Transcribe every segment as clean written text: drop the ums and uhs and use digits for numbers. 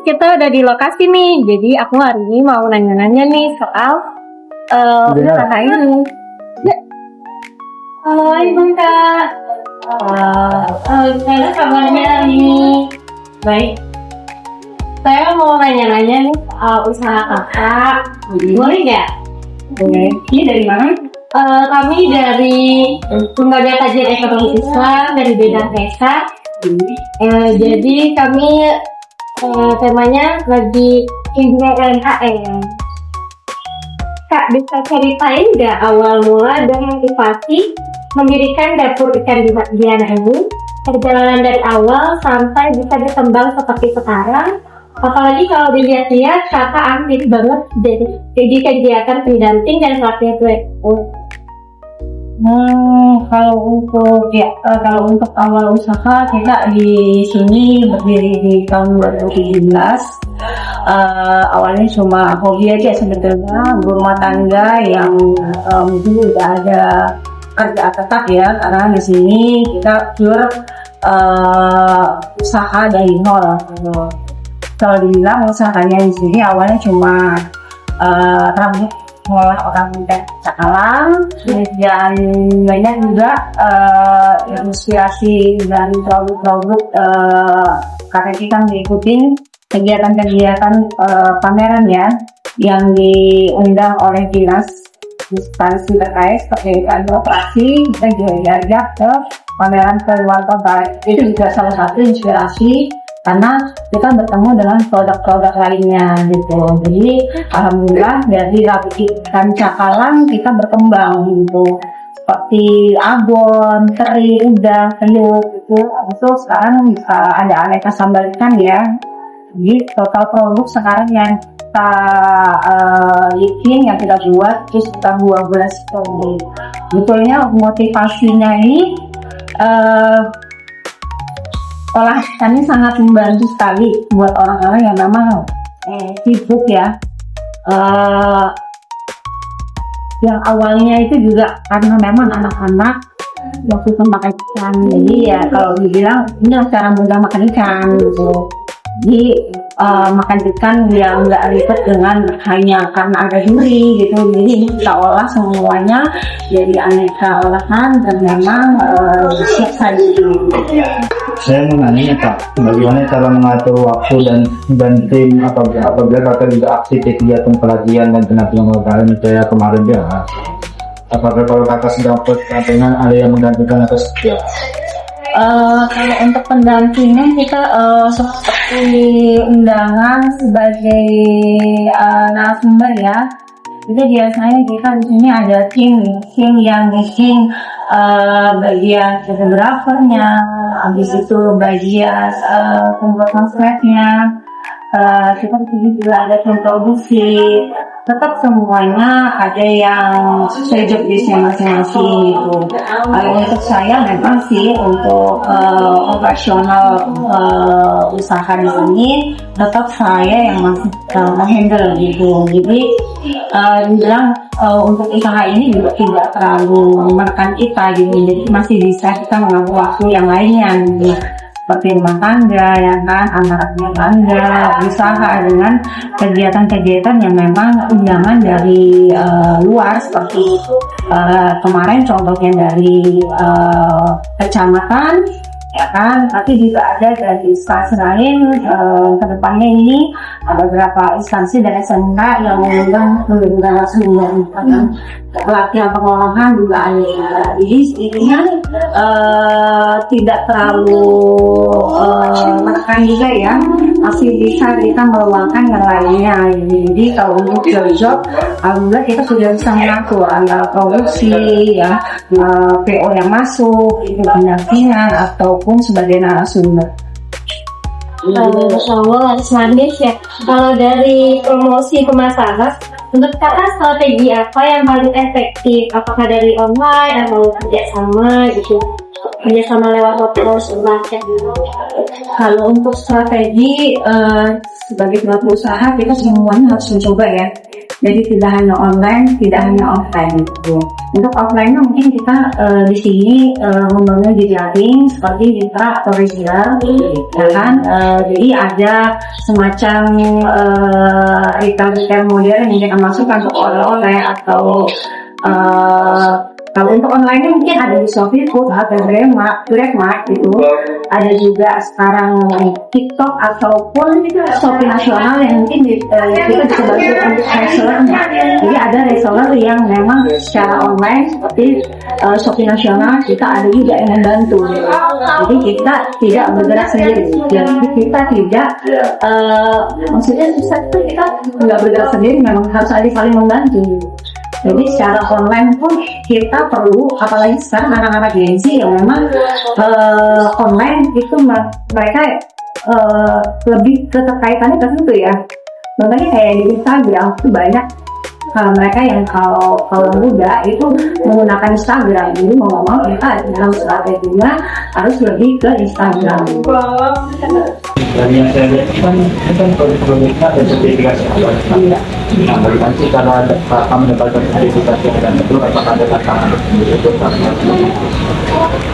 kita udah di lokasi nih. Jadi aku hari ini mau nanya-nanya nih soal usaha ini. Halo Ibu Kak. Gimana kabarnya ini? Baik. Saya mau nanya-nanya nih soal usaha kakak. Boleh nggak? Boleh. Ini dari mana? Kami dari Lembaga Kajian Ekonomi Islam dari Bidang Desa. Jadi kami temanya lagi UMKM. Kak, bisa ceritain nggak awal mula dan motivasi mendirikan dapur ikan Diana ini? Perjalanan dari awal sampai bisa berkembang seperti sekarang. Apalagi kalau dilihat-lihat kakak aktif banget jadi kegiatan pendamping dan pelatihan WO. Kalau untuk awal usaha kita di sini berdiri di tahun 2017. Awalnya cuma hobi aja sebetulnya, rumah tangga yang mungkin tidak ada kerja tetap ya, karena di sini kita pure usaha dari nol. Kalau dibilang usahanya di sini awalnya cuma rambut, ngolah orang Cakalang, dan banyak juga inspirasi dari produk-produk karena kita ngikutin kegiatan-kegiatan pameran ya yang diundang oleh dinas instansi terkait seperti operasi. Kita juga diajak ke pameran ke luar kota. Itu juga salah satu inspirasi karena kita bertemu dengan produk-produk lainnya gitu. Jadi alhamdulillah dari rambut ikan Cakalang kita berkembang gitu, seperti abon, teri, udang, telur gitu. Itu sekarang ada aneka sambal ikan ya. Jadi total produk sekarang yang kita bikin, yang kita buat itu sekitar 12 produk. Betulnya motivasinya ini olah ikannya sangat membantu sekali buat orang-orang yang memang sibuk ya. Yang awalnya itu juga karena memang anak-anak waktu itu makan ikan, jadi ya kalau dibilang ini cara mudah makan ikan gitu. Jadi makan ikan yang nggak ribet dengan hanya karena ada duri gitu. Jadi kita olah semuanya jadi aneka olahan dan memang bisa saja. Saya mau nanya Kak, bagaimana cara mengatur waktu dan tim apabila Kakak juga aktif di kegiatan pelatihan dan penampilan UMKM saya kemarin ya? Apakah kalau Kakak sedang dengan ada yang menggantikan atau setia? Kalau untuk pendampingan kita seperti undangan sebagai narasumber ya. Itu biasanya kita di sini ada tim yang bikin bagian fotografernya, habis itu bagian pembuatan slide-nya. Kita di sini juga ada tim produksi. Tetap semuanya ada yang sesuai job desk-nya masing-masing gitu. Untuk saya memang sih untuk operasional usaha di sini tetap saya yang masih handle gitu. Jadi bilang untuk usaha ini juga tidak terlalu menekan kita gitu. Jadi masih bisa kita mengambil waktu yang lainnya gitu. Seperti rumah tangga, ya kan, anak-anaknya tangga, usaha dengan kegiatan-kegiatan yang memang undangan dari luar seperti kemarin contohnya dari kecamatan, ya kan, tapi juga ada dari instansi lain. Kedepannya ini ada beberapa instansi dari SMK yang mengundang pelatihan pengolahan juga ada. Jadi intinya tidak terlalu menekan juga ya, masih bisa kita meluangkan yang lainnya. Jadi kalau untuk job, alhamdulillah kita sudah bisa mengatur antara produksi ya, PO yang masuk, itu pendampingan ataupun sebagai narasumber. Masya Allah, habis ya. Kalau dari promosi pemasaran, menurut kakak strategi apa yang paling efektif? Apakah dari online atau kerjasama gitu? Kerjasama lewat foto, semacam. Kalau untuk strategi sebagai pelaku usaha kita semuanya harus mencoba ya. Jadi tidak hanya online, tidak hanya offline gitu. Untuk offline mungkin kita di sini membangun jejaring seperti mitra atau reseller, ya kan? Jadi ada semacam retail modern yang kita masukkan untuk oleh-oleh atau kalau untuk online mungkin ada di Shopee Food atau GrabMart gitu. Ada juga sekarang TikTok ataupun Shopee nasional yang mungkin kita bisa bantu untuk resellernya. Jadi ada reseller yang memang secara online seperti Shopee nasional kita ada juga yang membantu. Jadi kita tidak bergerak sendiri. Jadi kita tidak maksudnya kita nggak bergerak sendiri, memang harus ada saling membantu. Jadi secara online pun kita perlu, apalagi sekarang anak-anak Gen Z yang memang online itu mereka lebih keterkaitannya ke situ ya. Contohnya kayak di Instagram itu banyak mereka yang kalau muda itu menggunakan Instagram. Jadi mau nggak mau kita dalam strateginya harus lebih ke Instagram. Dan yang saya lihat kan produk-produknya ada sertifikasi halal. Nah, bagaimana sih kalau ada kamu mendapatkan sertifikasi halal itu, apakah ada tantangan untuk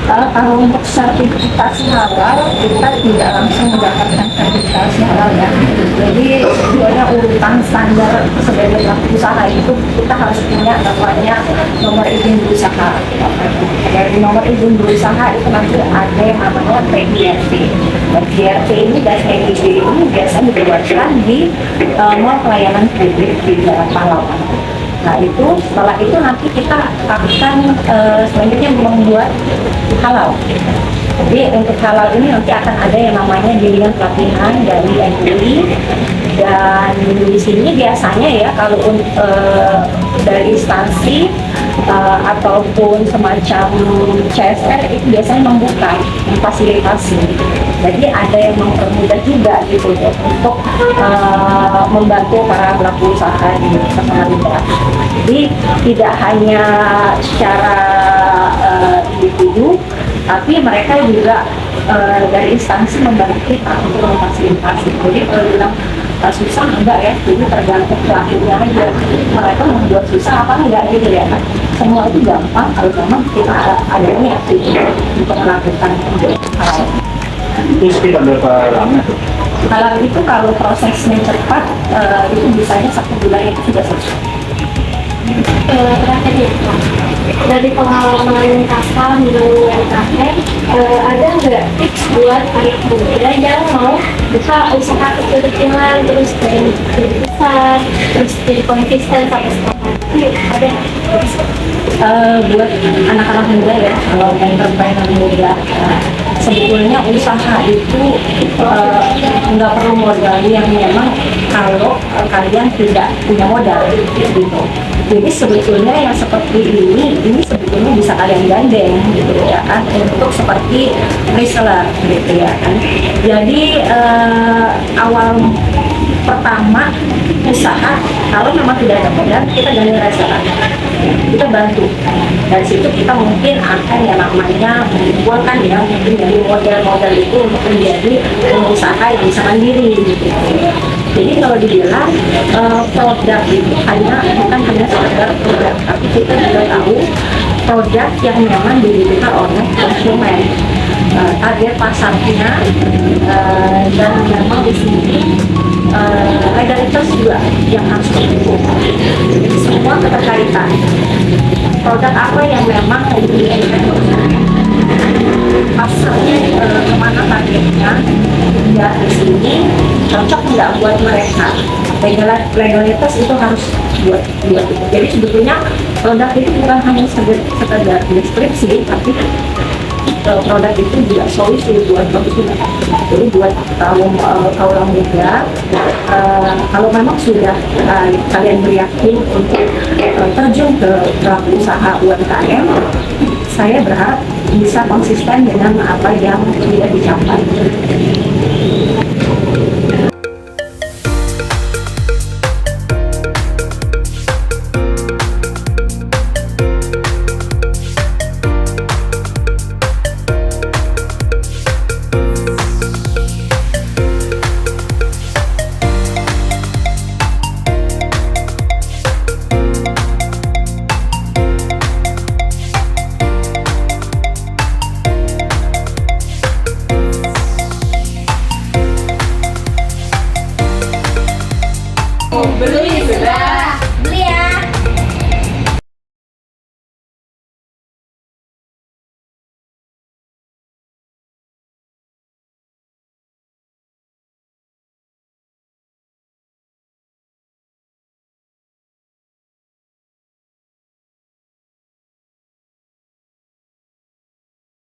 Kalau untuk sertifikasi halal kita tidak langsung mendapatkan sertifikasi halal ya. Jadi sebenarnya urutan standar sebagai pelaku usaha itu kita harus punya namanya nomor izin berusaha. Dari nomor izin berusaha itu nanti ada yang namanya PIRT. PIRT ini dan PIB ini biasanya dikeluarkan di mall pelayanan publik di daerah Pahlawan. Nah itu setelah itu nanti kita akan selanjutnya membuat halal. Jadi untuk halal ini nanti akan ada yang namanya bimbingan pelatihan dari MUI, dan di sini biasanya ya kalau dari instansi ataupun semacam CSR itu biasanya membuka, memfasilitasi. Jadi ada yang mempermudah juga gitu ya, untuk membantu para pelaku usaha di Samarinda. Jadi tidak hanya secara individu, tapi mereka juga dari instansi membantu kita untuk memfasilitasi. Jadi kalau bilang susah enggak ya, jadi tergantung pelakunya aja. Mereka membuat susah apa enggak gitu ya. Semua itu gampang kalau memang kita ada niat untuk melakukan hal. itu sekitar berapa lama tuh? Halal itu kalau prosesnya cepat itu bisanya 1 bulan itu sudah selesai. Terakhir nih, dari pengalaman kakak mengenai UMKM, ada nggak tips buat anak muda yang mau buka usaha kecil-kecilan terus jadi besar, terus jadi konsisten sampai sekarang? Ada tips? Buat anak-anak muda ya, kalau entrepreneur muda, sebetulnya usaha itu nggak perlu modal yang memang kalau kalian tidak punya modal gitu. Jadi sebetulnya yang seperti ini sebetulnya bisa kalian gandeng gitu ya kan, untuk seperti reseller gitu ya kan. Jadi awal pertama usaha kalau memang tidak ada modal, kita gandeng reseller, kita bantu. Dari situ kita mungkin akan yang namanya mengumpulkan ya, mungkin dari modal itu untuk menjadi pengusaha yang bisa mandiri gitu. Jadi kalau dibilang produk itu bukan hanya sekedar produk, tapi kita juga tahu produk yang memang dibutuhkan oleh konsumen, target pasarnya, dan memang di sini legalitas juga yang harus dihukum. Jadi semua keterkaitan produk apa yang memang diinginkan pasarnya, kemana targetnya, ya di sini cocok nggak buat mereka. Legalitas itu harus buat itu. Jadi sebetulnya produk itu bukan hanya sekedar deskripsi, tapi produk itu juga solusi buat konsumen. Jadi buat kaum muda, kalau memang sudah kalian beryakin untuk terjun ke pelaku usaha UMKM, saya berharap bisa konsisten dengan apa yang sudah dicapai.